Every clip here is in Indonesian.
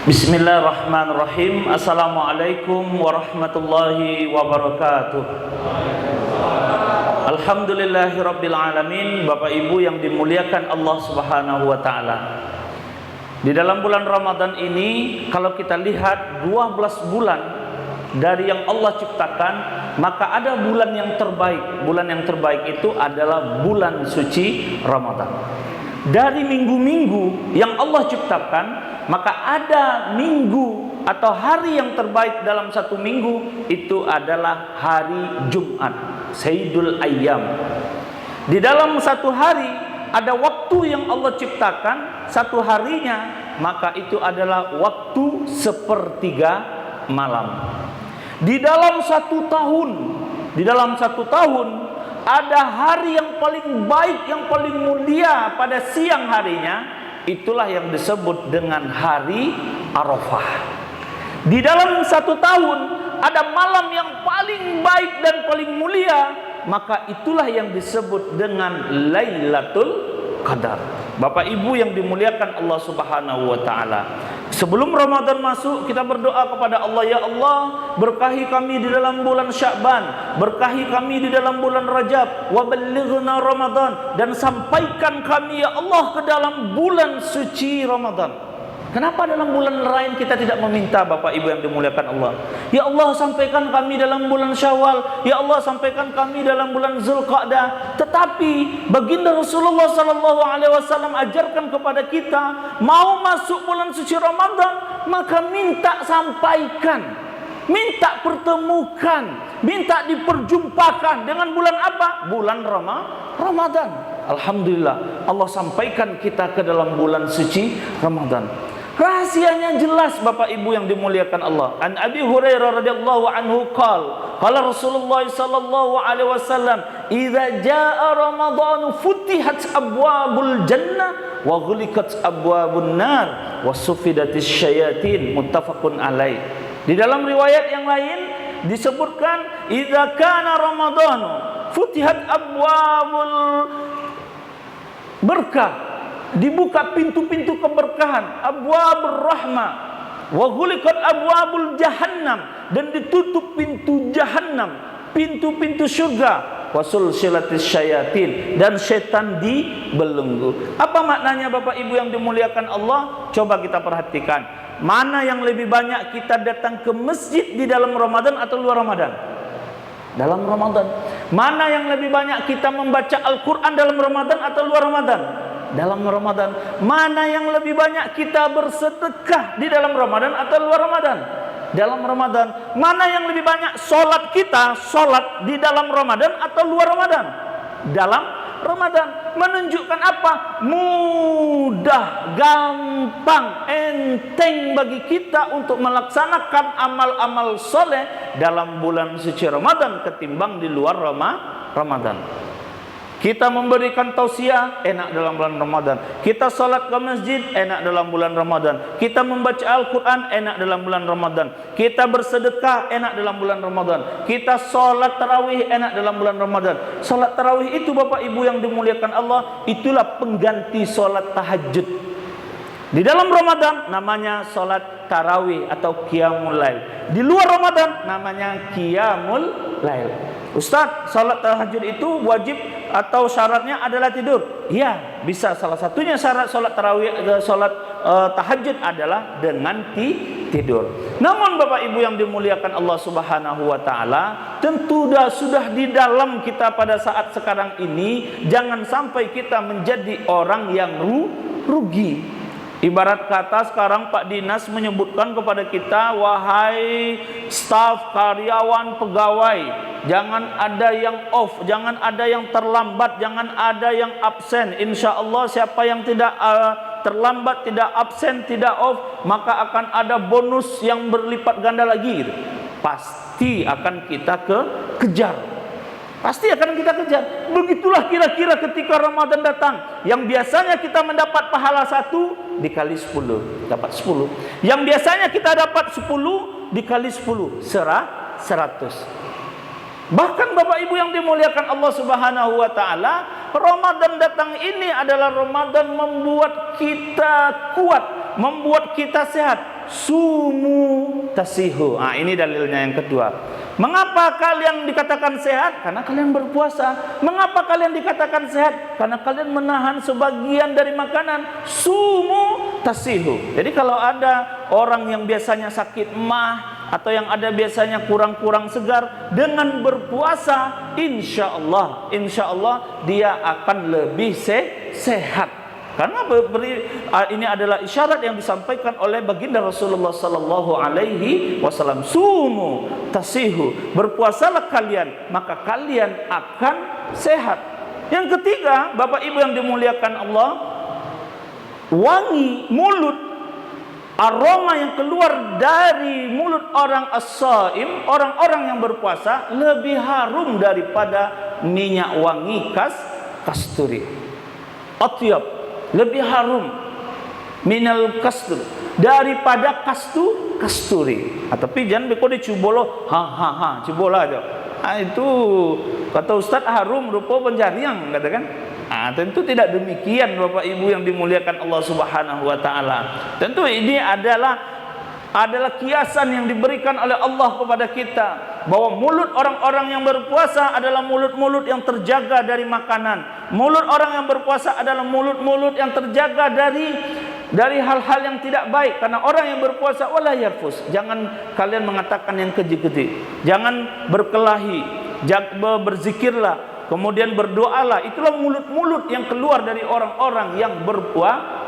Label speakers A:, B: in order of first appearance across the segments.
A: Bismillahirrahmanirrahim. Assalamualaikum warahmatullahi wabarakatuh. Alhamdulillahirabbil alamin. Bapak Ibu yang dimuliakan Allah Subhanahu wa taala. Di dalam bulan Ramadan ini, kalau kita lihat 12 bulan dari yang Allah ciptakan, maka ada bulan yang terbaik. Bulan yang terbaik itu adalah bulan suci Ramadan. Dari minggu-minggu yang Allah ciptakan, maka ada minggu atau hari yang terbaik dalam satu minggu, itu adalah hari Jumat, Sayyidul Ayyam. Di dalam satu hari ada waktu yang Allah ciptakan, satu harinya, maka itu adalah waktu sepertiga malam. Di dalam satu tahun ada hari yang paling baik, yang paling mulia pada siang harinya, itulah yang disebut dengan hari Arafah. Di dalam satu tahun ada malam yang paling baik dan paling mulia, maka itulah yang disebut dengan Lailatul Qadar. Bapak Ibu yang dimuliakan Allah Subhanahu wa taala, sebelum Ramadan masuk, kita berdoa kepada Allah, ya Allah, berkahi kami di dalam bulan Sya'ban, berkahi kami di dalam bulan Rajab, wa ballighna Ramadan, dan sampaikan kami ya Allah ke dalam bulan suci Ramadan. Kenapa dalam bulan lain kita tidak meminta, Bapak Ibu yang dimuliakan Allah? Ya Allah, sampaikan kami dalam bulan Syawal, ya Allah, sampaikan kami dalam bulan Zulqa'dah. Tetapi baginda Rasulullah SAW ajarkan kepada kita, mau masuk bulan suci Ramadan, maka minta sampaikan, minta pertemukan, minta diperjumpakan dengan bulan apa? Bulan Ramadan. Alhamdulillah, Allah sampaikan kita ke dalam bulan suci Ramadan. Rahasianya jelas, Bapak Ibu yang dimuliakan Allah. An Abi Hurairah radhiyallahu anhu qala Rasulullah sallallahu alaihi wasallam, "Idza jaa Ramadan futihat abwabul jannah wa ghuliqat abwabun nar wa sufidatis syayatin." Muttafaqun alaih. Di dalam riwayat yang lain disebutkan, "Idza kana Ramadan futihat abwabul berkah." Dibuka pintu-pintu keberkahan, abwabur rahmah, wa ghuliqat abwabul jahannam, dan ditutup pintu jahannam, pintu-pintu surga, wa sulsilatis syayatin, dan setan dibelenggu. Apa maknanya, Bapak Ibu yang dimuliakan Allah? Coba kita perhatikan, mana yang lebih banyak kita datang ke masjid di dalam Ramadan atau luar Ramadan? Dalam Ramadan. Mana yang lebih banyak kita membaca Al-Quran dalam Ramadan atau luar Ramadan? Dalam Ramadan. Mana yang lebih banyak kita bersedekah di dalam Ramadan atau luar Ramadan? Dalam Ramadan. Mana yang lebih banyak sholat kita, sholat di dalam Ramadan atau luar Ramadan? Dalam Ramadan. Menunjukkan apa? Mudah, gampang, enteng bagi kita untuk melaksanakan amal-amal soleh dalam bulan suci Ramadan ketimbang di luar Ramadan. Kita memberikan tausiah, enak dalam bulan Ramadan. Kita salat ke masjid, enak dalam bulan Ramadan. Kita membaca Al-Quran, enak dalam bulan Ramadan. Kita bersedekah, enak dalam bulan Ramadan. Kita salat tarawih, enak dalam bulan Ramadan. Salat tarawih itu, Bapak Ibu yang dimuliakan Allah, itulah pengganti salat tahajud. Di dalam Ramadan namanya salat tarawih atau qiyamul lail. Di luar Ramadan namanya qiyamul lail. Ustaz, salat tahajud itu wajib atau syaratnya adalah tidur? Iya, bisa. Salah satunya syarat salat tarawih, salat tahajud adalah dengan tidur. Namun Bapak Ibu yang dimuliakan Allah Subhanahu wa taala, tentu sudah di dalam kita pada saat sekarang ini, jangan sampai kita menjadi orang yang rugi. Ibarat kata sekarang Pak Dinas menyebutkan kepada kita, wahai staf, karyawan, pegawai, jangan ada yang off, jangan ada yang terlambat, jangan ada yang absen. Insya Allah siapa yang tidak terlambat, tidak absen, tidak off, maka akan ada bonus yang berlipat ganda lagi. Pasti akan kita kejar. Pasti akan kita kejar. Begitulah kira-kira ketika Ramadan datang. Yang biasanya kita mendapat pahala 1 dikali 10, dapat 10. Yang biasanya kita dapat 10 dikali 10, 100. Bahkan Bapak Ibu yang dimuliakan Allah Subhanahu wa taala, Ramadan datang ini adalah Ramadan membuat kita kuat, membuat kita sehat. Sumu tasihu. Ini dalilnya yang kedua. Mengapa kalian dikatakan sehat? Karena kalian berpuasa. Mengapa kalian dikatakan sehat? Karena kalian menahan sebagian dari makanan. Sumu tasihu. Jadi kalau ada orang yang biasanya sakit mah, atau yang ada biasanya kurang-kurang segar, dengan berpuasa, insya Allah dia akan lebih sehat. Karena ini adalah isyarat yang disampaikan oleh baginda Rasulullah sallallahu alaihi wasallam. Sumu tasihu, berpuasalah kalian, maka kalian akan sehat. Yang ketiga, Bapak Ibu yang dimuliakan Allah, wangi mulut, aroma yang keluar dari mulut orang as-shaim, orang-orang yang berpuasa, lebih harum daripada minyak wangi kasturi. Atyab, lebih harum minal kastur, daripada kasturi. Tapi jangan beko dicubolo, cubola aja. Itu kata Ustaz harum rupa penjariang, katakan. Tentu tidak demikian Bapak Ibu yang dimuliakan Allah Subhanahu wa taala. Tentu ini adalah kiasan yang diberikan oleh Allah kepada kita, bahwa mulut orang-orang yang berpuasa adalah mulut-mulut yang terjaga dari makanan. Mulut orang yang berpuasa adalah mulut-mulut yang terjaga dari hal-hal yang tidak baik. Karena orang yang berpuasa wala yarfus, jangan kalian mengatakan yang keji-keji, jangan berkelahi, jangan berzikirlah, kemudian berdoalah. Itulah mulut-mulut yang keluar dari orang-orang yang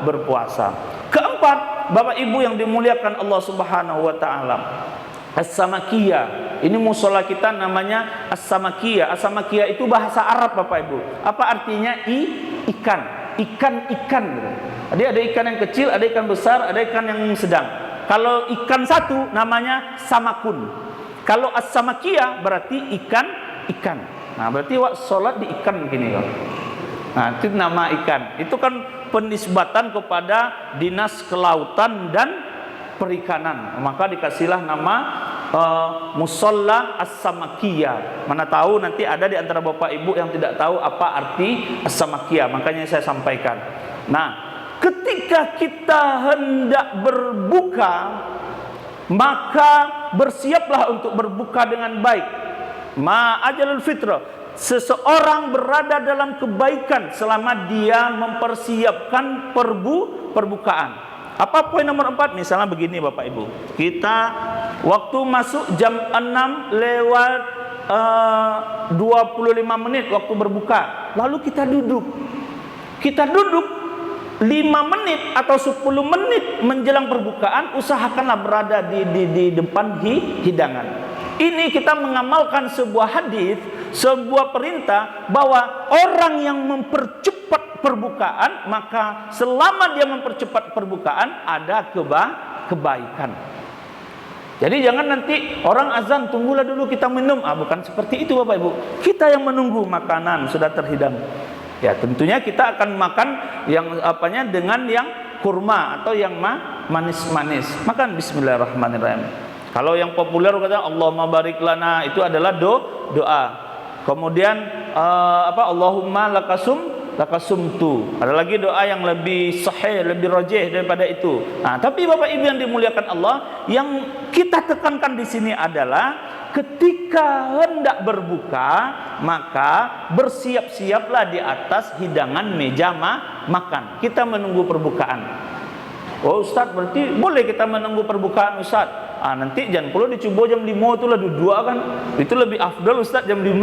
A: berpuasa. Keempat, Bapak Ibu yang dimuliakan Allah Subhanahu wa taala, as-samakiyah. Ini musola kita namanya as-samakiyah. As-samakiyah itu bahasa Arab Bapak Ibu. Apa artinya? Ikan. Jadi ada ikan yang kecil, ada ikan besar, ada ikan yang sedang. Kalau ikan satu namanya samakun. Kalau as-samakiyah berarti ikan. Berarti sholat di ikan begini kok. Itu nama ikan. Itu kan penisbatan kepada dinas kelautan dan perikanan. Maka dikasihlah nama musolla as-samakiyah. Mana tahu nanti ada di antara Bapak Ibu yang tidak tahu apa arti as-samakiyah. Makanya saya sampaikan. Nah, ketika kita hendak berbuka, maka bersiaplah untuk berbuka dengan baik. Ma'ajalul fitrah. Seseorang berada dalam kebaikan selama dia mempersiapkan perbukaan. Apa poin nomor 4? Misalnya begini Bapak Ibu, kita waktu masuk jam 6 lewat 25 menit waktu berbuka, lalu kita duduk 5 menit atau 10 menit menjelang perbukaan, usahakanlah berada di depan hidangan. Ini kita mengamalkan sebuah hadis, sebuah perintah, bahwa orang yang mempercepat perbukaan, maka selama dia mempercepat perbukaan ada kebaikan. Jadi jangan nanti orang azan tunggulah dulu kita minum. Bukan seperti itu Bapak Ibu. Kita yang menunggu makanan sudah terhidang. Ya tentunya kita akan makan yang dengan yang kurma atau yang manis-manis. Makan bismillahirrahmanirrahim. Kalau yang populer kata Allahumma barik lana, itu adalah doa. Kemudian Allahumma lakasumtu. Ada lagi doa yang lebih sahih, lebih rajih daripada itu. Tapi Bapak Ibu yang dimuliakan Allah, yang kita tekankan di sini adalah ketika hendak berbuka, maka bersiap-siaplah di atas hidangan meja makan. Kita menunggu perbukaan. Oh Ustaz, berarti boleh kita menunggu perbukaan Ustaz? Nanti jangan perlu dicoba jam 5 itulah dua kan. Itu lebih afdal Ustaz jam 5.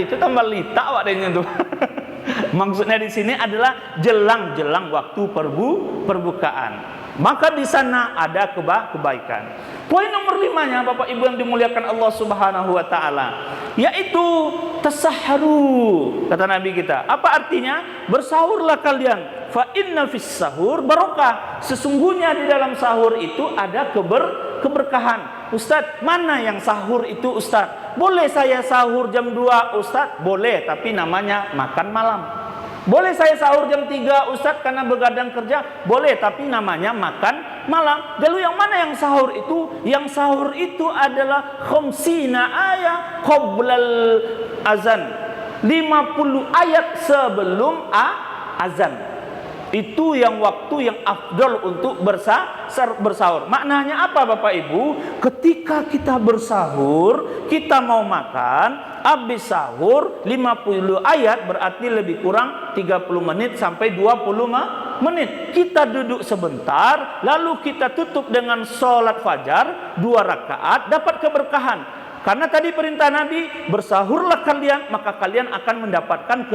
A: Itu tambah lita wadahnya tuh. Maksudnya di sini adalah jelang waktu perbukaan. Maka di sana ada kebaikan. Poin nomor 5-nya Bapak Ibu yang dimuliakan Allah Subhanahu wa taala, yaitu tasahharu. Kata Nabi kita, apa artinya? Bersahurlah kalian. Fa inna fis sahur barokah. Sesungguhnya di dalam sahur itu ada keberkahan. Ustaz, mana yang sahur itu Ustaz? boleh saya sahur jam 2 Ustaz? Boleh, tapi namanya makan malam. Boleh saya sahur jam 3 Ustaz karena begadang kerja? Boleh, tapi namanya makan malam. Lalu yang mana yang sahur itu? Yang sahur itu adalah khamsina ayat qoblal azan. 50 ayat sebelum azan. Itu yang waktu yang afdal untuk bersahur. Maknanya apa Bapak Ibu? Ketika kita bersahur, kita mau makan, habis sahur 50 ayat berarti lebih kurang 30 menit sampai 20 menit. Kita duduk sebentar, lalu kita tutup dengan sholat fajar 2 rakaat, dapat keberkahan. Karena tadi perintah Nabi, bersahurlah kalian, maka kalian akan mendapatkan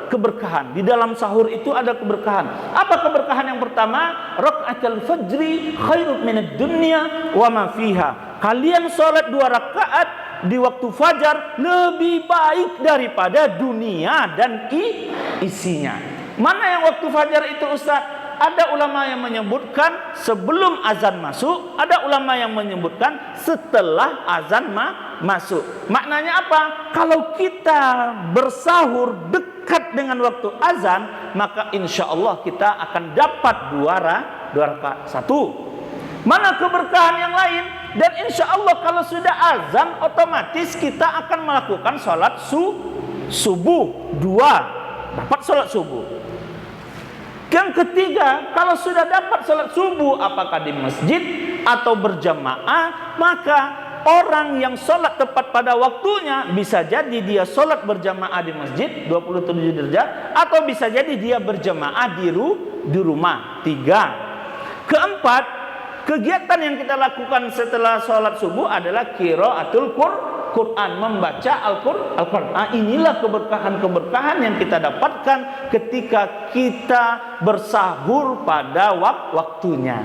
A: keberkahan. Di dalam sahur itu ada keberkahan. Apa keberkahan yang pertama? Rakaatul fajri khairun minad dunya wa ma fiha. Kalian salat 2 rakaat di waktu fajar lebih baik daripada dunia dan isinya. Mana yang waktu fajar itu Ustaz? Ada ulama yang menyebutkan sebelum azan masuk, ada ulama yang menyebutkan setelah azan masuk. Maknanya apa? Kalau kita bersahur dekat dengan waktu azan, maka insya Allah kita akan dapat 2 rakaat. 1. Mana keberkahan yang lain? Dan insya Allah kalau sudah azan, otomatis kita akan melakukan sholat subuh 2. Dapat sholat subuh. Yang ketiga, kalau sudah dapat sholat subuh, apakah di masjid atau berjamaah, maka orang yang sholat tepat pada waktunya, bisa jadi dia sholat berjamaah di masjid 27 derajat, atau bisa jadi dia berjamaah di rumah. 3. Keempat, kegiatan yang kita lakukan setelah sholat subuh adalah qiraatul Quran, membaca Al-Quran. Inilah keberkahan-keberkahan yang kita dapatkan ketika kita bersahur pada waktunya.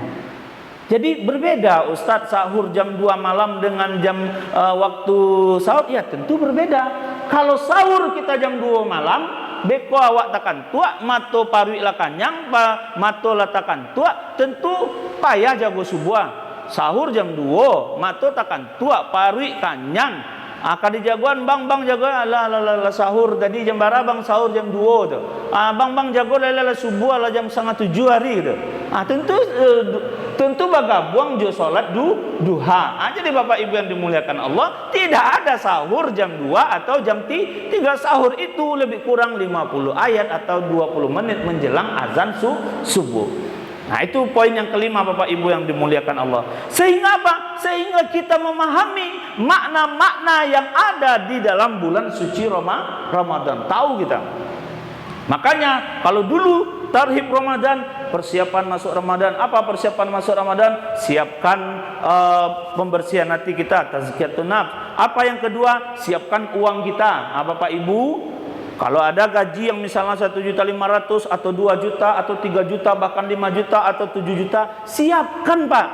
A: Jadi berbeda Ustadz, sahur jam 2 malam dengan jam waktu sahur, ya tentu berbeda. Kalau sahur kita jam 2 malam, beko awak takkan tua, mato parui lakanyang, mato latakan tua, tentu payah jago subuh. Sahur jam 2, mato takkan tua, parui kanyang. Akan dijagoan bang jago ala sahur tadi jam berapa bang, sahur jam 2 tu. Bang jago la subuh ala jam 6:30 hari tu. Tentu bagabuang jo salat duha. Jadi Bapak Ibu yang dimuliakan Allah, tidak ada sahur jam 2 atau jam 3. Sahur itu lebih kurang 50 ayat atau 20 menit menjelang azan subuh. Nah, itu poin yang kelima Bapak Ibu yang dimuliakan Allah. Sehingga apa? Sehingga kita memahami makna-makna yang ada di dalam bulan suci Ramadan. Tahu kita. Makanya kalau dulu tarhib Ramadan, persiapan masuk Ramadan. Apa persiapan masuk Ramadan? Siapkan pembersihan hati kita, tazkiyatun nafs. Apa yang kedua? Siapkan uang kita. Bapak Ibu, kalau ada gaji yang misalnya 1.500.000 atau 2 juta atau 3 juta bahkan 5 juta atau 7 juta, siapkan Pak.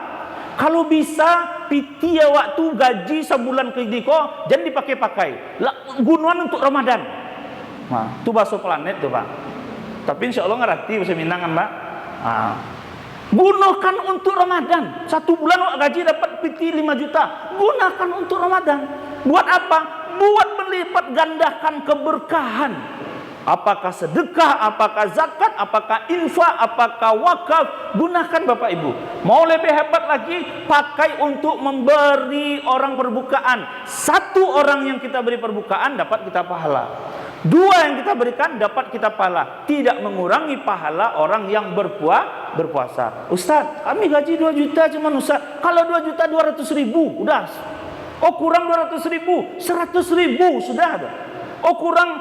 A: Kalau bisa pitia waktu gaji sebulan ke diko, jangan dipakai-pakai. Gunuan untuk Ramadan. Nah, itu bahasa planet tuh Pak. Tapi insya Allah ngerti bahasa Minang kan Pak. Nah, gunakan untuk Ramadan. 1 bulan gaji dapat piti 5 juta. Gunakan untuk Ramadan. Buat apa? Buat melipat gandakan keberkahan. Apakah sedekah, apakah zakat, apakah infak, apakah wakaf, gunakan Bapak Ibu. Mau lebih hebat lagi, pakai untuk memberi orang perbukaan. 1 orang yang kita beri perbukaan dapat kita pahala. 2 yang kita berikan dapat kita pahala. Tidak mengurangi pahala orang yang berpuasa. Ustaz, kami gaji 2 juta cuman Ustaz. Kalau 2 juta 200.000 udah. Oh kurang 200.000, 100.000 sudah ada. Oh kurang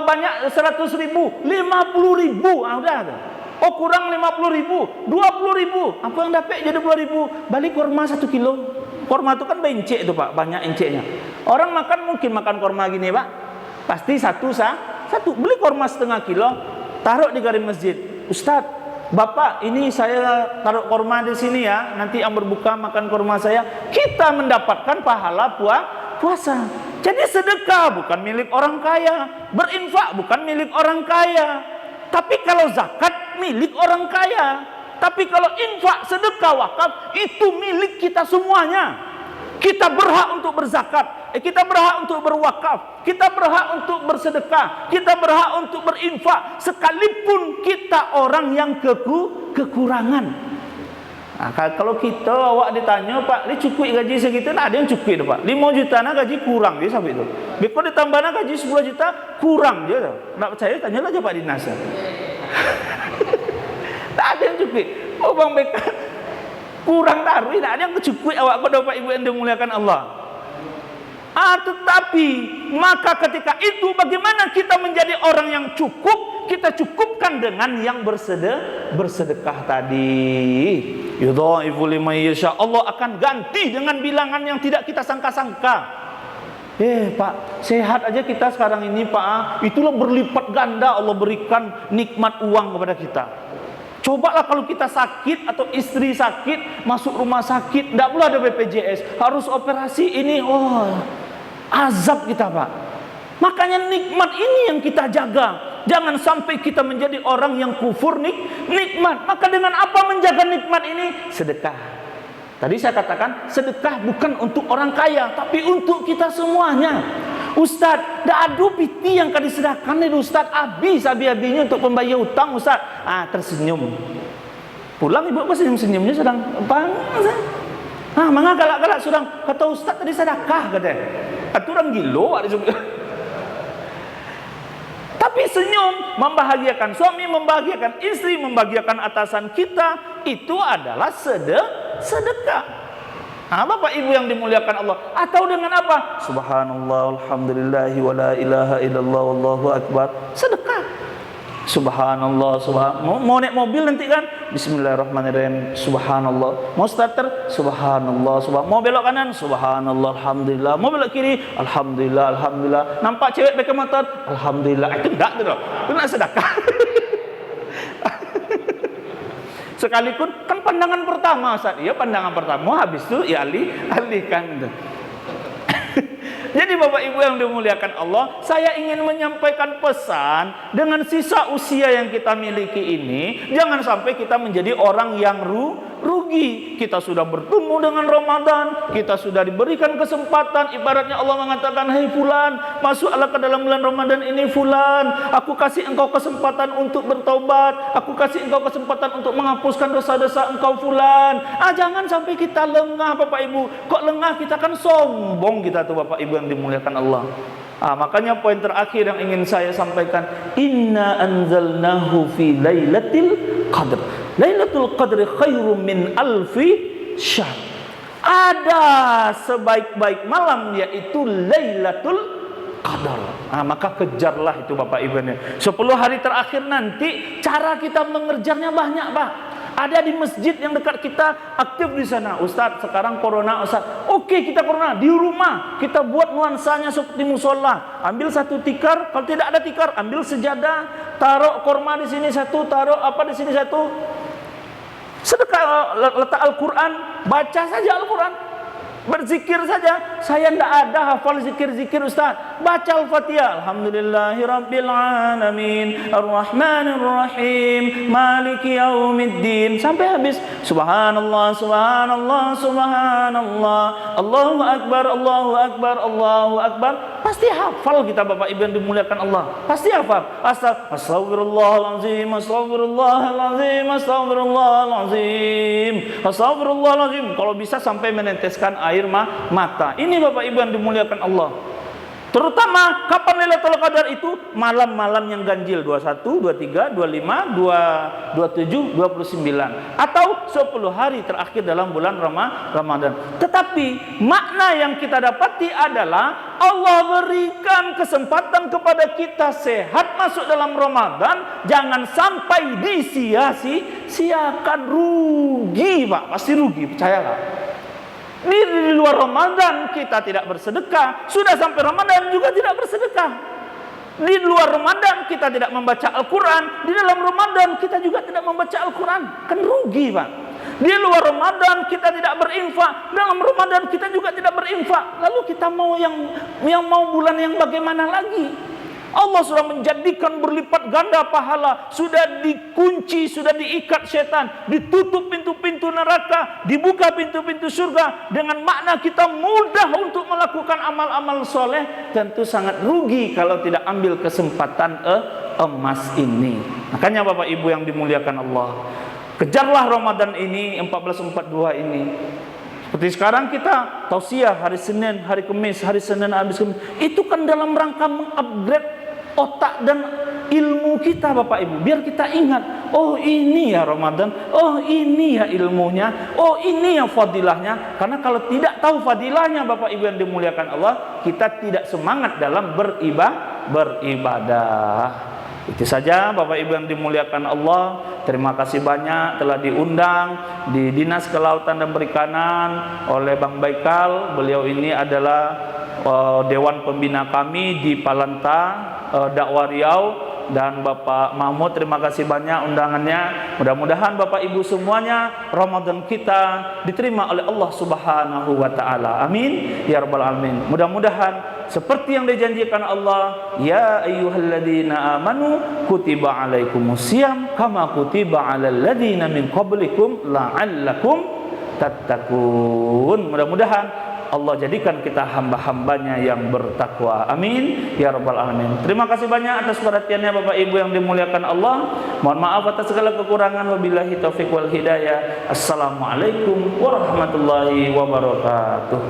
A: banyak 100.000, 50.000 udah ada. Oh kurang 50.000, 20.000. Apa yang dapat jadi 20.000? Balik korma 1 kilo. Korma itu kan bencik itu Pak, banyak enciknya. Orang mungkin makan korma gini Pak, pasti satu beli korma setengah kilo, taruh di garis masjid. Ustadz, Bapak, ini saya taruh korma di sini ya. Nanti yang berbuka makan korma saya. Kita mendapatkan pahala puasa. Jadi sedekah bukan milik orang kaya, berinfak bukan milik orang kaya. Tapi kalau zakat milik orang kaya. Tapi kalau infak, sedekah, wakaf itu milik kita semuanya. Kita berhak untuk berzakat. kita berhak untuk berwakaf, kita berhak untuk bersedekah, kita berhak untuk berinfak, sekalipun kita orang yang kekurangan. Nah, kalau kita awak ditanya, Pak, ini cukup gaji segitu? Nah, ada yang cukup Pak. 5 juta nah gaji kurang dia sampai itu. Beko ditambah nah gaji 10 juta kurang dia. Enggak percaya tanyalah aja Pak Dinas. Tak ada yang cukup. Oh Bang Beka kurang taruh, tak ada yang cukup awak pada Bapak Ibu yang dimuliakan Allah. Tetapi maka ketika itu bagaimana kita menjadi orang yang cukup? Kita cukupkan dengan yang bersedekah tadi. Yudhaifu liman yasha. Allah akan ganti dengan bilangan yang tidak kita sangka-sangka. Pak, sehat aja kita sekarang ini Pak. Itulah berlipat ganda Allah berikan nikmat uang kepada kita. Cobalah kalau kita sakit atau istri sakit, masuk rumah sakit, tidak pula ada BPJS, harus operasi ini, azab kita Pak. Makanya nikmat ini yang kita jaga. Jangan sampai kita menjadi orang yang kufur nikmat. Maka dengan apa menjaga nikmat ini? Sedekah. Tadi saya katakan sedekah bukan untuk orang kaya, tapi untuk kita semuanya. Ustaz, dah ada piti yang kadi sedekahkan itu Ustaz, habis-habinya untuk membayar hutang Ustaz. Tersenyum. Pulang ibu apa senyum-senyumnya sedang mangga galak-galak sedang kata Ustaz tadi sedekah katanya. Itu orang gilo ada juga. Tapi senyum membahagiakan suami, membahagiakan istri, membahagiakan atasan kita, itu adalah sedekah. Bapak Ibu yang dimuliakan Allah. Atau dengan apa? Subhanallah, alhamdulillahi wa la ilaha illallah wallahu akbar. Sedekah. Subhanallah, mau naik mobil nanti kan bismillahirrahmanirrahim, subhanallah. Mau starter, subhanallah. Mau belok kanan, subhanallah, alhamdulillah. Mau belok kiri, alhamdulillah. Nampak cewek pakai motor, alhamdulillah. Itu enggak tu. Itu nak sedekah. Sekalipun kan pandangan pertama Ustaz. Ya pandangan pertama, habis itu ya alihkan tu. Jadi Bapak Ibu yang dimuliakan Allah, saya ingin menyampaikan pesan dengan sisa usia yang kita miliki ini, jangan sampai kita menjadi orang yang rugi. Kita sudah bertemu dengan Ramadan, kita sudah diberikan kesempatan, ibaratnya Allah mengatakan, "Hai fulan, masuklah ke dalam bulan Ramadan ini fulan, aku kasih engkau kesempatan untuk bertaubat, aku kasih engkau kesempatan untuk menghapuskan dosa-dosa engkau fulan." Jangan sampai kita lengah Bapak Ibu. Kok lengah? Kita kan sombong kita tuh Bapak Ibu yang dimuliakan Allah. Makanya poin terakhir yang ingin saya sampaikan, inna anzalnahu fi lailatul qadr. Lailatul qadri khairum min alfi syahr. Ada sebaik-baik malam yaitu Lailatul Qadar. Maka kejarlah itu Bapak Ibu. 10 hari terakhir nanti cara kita mengerjarnya banyak Pak. Ada di masjid yang dekat kita, aktif di sana. Ustaz, sekarang corona Ustaz. Oke, kita corona di rumah. Kita buat nuansanya seperti musola. Ambil satu tikar, kalau tidak ada tikar, ambil sejadah, taruh korma di sini satu, taruh apa di sini satu. Sedekah, letak Al-Quran, baca saja Al-Quran. Berzikir saja. Saya tidak ada hafal zikir-zikir Ustaz. Baca Al-Fatihah. Alhamdulillahirabbil alamin, Ar-Rahmanir Rahim, Maliki yaumiddin sampai habis. Subhanallah, subhanallah, subhanallah. Allahu akbar, Allahu akbar, Allahu akbar. Pasti hafal kita Bapak Ibu yang dimuliakan Allah. Pasti hafal. Astagfirullahalazim, astagfirullahalazim, astagfirullahalazim, astagfirullahalazim. Kalau bisa sampai meneteskan air mata. Ini Bapak Ibu yang dimuliakan Allah. Terutama kapan Lailatul Qadar itu? Malam-malam yang ganjil 21, 23, 25, 27, 29 atau 10 hari terakhir dalam bulan Ramadan. Tetapi makna yang kita dapati adalah Allah berikan kesempatan kepada kita sehat masuk dalam Ramadan, jangan sampai disia-siakan. Rugi Pak, pasti rugi, percayalah. Di luar Ramadan kita tidak bersedekah, sudah sampai Ramadan juga tidak bersedekah. Di luar Ramadan kita tidak membaca Al-Quran, di dalam Ramadan kita juga tidak membaca Al-Quran. Kan rugi Pak. Di luar Ramadan kita tidak berinfak, dalam Ramadan kita juga tidak berinfak. Lalu kita mau yang mau bulan yang bagaimana lagi? Allah sudah menjadikan berlipat ganda pahala, sudah dikunci, sudah diikat setan, ditutup pintu-pintu neraka, dibuka pintu-pintu surga, dengan makna kita mudah untuk melakukan amal-amal soleh. Tentu sangat rugi kalau tidak ambil kesempatan emas ini. Makanya Bapak Ibu yang dimuliakan Allah, kejarlah Ramadan ini, 1442 ini. Seperti sekarang kita tausiah hari Senin, hari Kamis, hari Senin habis Kamis. Itu kan dalam rangka mengupgrade otak dan ilmu kita Bapak Ibu. Biar kita ingat, oh ini ya Ramadan, oh ini ya ilmunya, oh ini ya fadilahnya. Karena kalau tidak tahu fadilahnya Bapak Ibu yang dimuliakan Allah, kita tidak semangat dalam beribadah. Itu saja Bapak Ibu yang dimuliakan Allah. Terima kasih banyak telah diundang di Dinas Kelautan dan Perikanan oleh Bang Baikal. Beliau ini adalah Dewan Pembina kami di Palanta, Dakwah Riau. Dan Bapak Mahmud, terima kasih banyak undangannya. Mudah-mudahan Bapak Ibu semuanya Ramadan kita diterima oleh Allah Subhanahu wa taala. Amin ya rabbal alamin. Mudah-mudahan seperti yang dijanjikan Allah, ya ayyuhalladzina amanu kutiba alaikumusiyam kama kutiba alal ladzina min qablikum la'allakum tattaqun. Mudah-mudahan Allah jadikan kita hamba-hambanya yang bertakwa. Amin ya rabbal alamin. Terima kasih banyak atas perhatiannya Bapak Ibu yang dimuliakan Allah. Mohon maaf atas segala kekurangan. Wabillahi taufiq wal hidayah. Assalamualaikum warahmatullahi wabarakatuh.